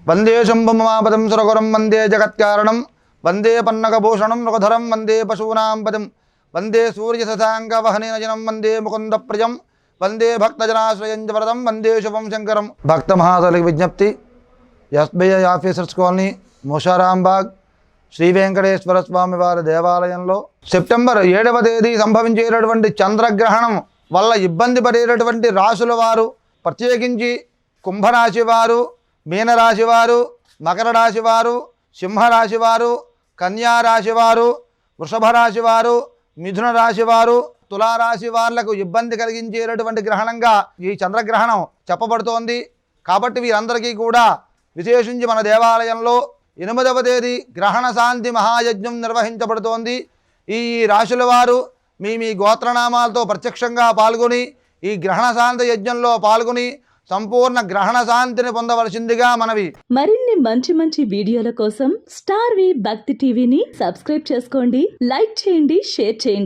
వందే శంభుమాపదం సురగురం వందే జగత్కారణం వందే పన్నగభూషణం నృగధరం వందే పశూనాం పదం వందే సూర్యశశాంకవహనేనజనం వందే ముకుందప్రియం వందే భక్తజనాశ్రయం వరదం వందే శుభం శంకరం. భక్త మహాశయులకు విజ్ఞప్తి, SBI officers colony, Musarambagh, Shri Venkateswara స్వామి వారి దేవాలయంలో సెప్టెంబర్ 7వ తేదీ సంభవించేటటువంటి చంద్రగ్రహణం వల్ల ఇబ్బంది పడేటటువంటి రాశుల వారు, ప్రత్యేకించి కుంభరాశి వారు, మీనరాశి వారు, మకర రాశి వారు, సింహరాశి వారు, కన్యారాశి వారు, వృషభ రాశి వారు, మిథున రాశి వారు, తులారాశి వాళ్లకు ఇబ్బంది కలిగించేటటువంటి గ్రహణంగా ఈ చంద్రగ్రహణం చెప్పబడుతోంది. కాబట్టి వీరందరికీ కూడా విశేషించి మన దేవాలయంలో 8వ తేదీ గ్రహణ శాంతి మహాయజ్ఞం నిర్వహించబడుతోంది. ఈ రాశుల వారు మీ గోత్రనామాలతో ప్రత్యక్షంగా పాల్గొని ఈ గ్రహణ శాంతి యజ్ఞంలో పాల్గొని సంపూర్ణ గ్రహణ శాంతిని పొందవలసిందిగా మనవి. మరిన్ని మంచి వీడియోల కోసం స్టార్ వి భక్తి టీవీని సబ్స్క్రైబ్ చేసుకోండి, లైక్ చేయండి, షేర్ చేయండి.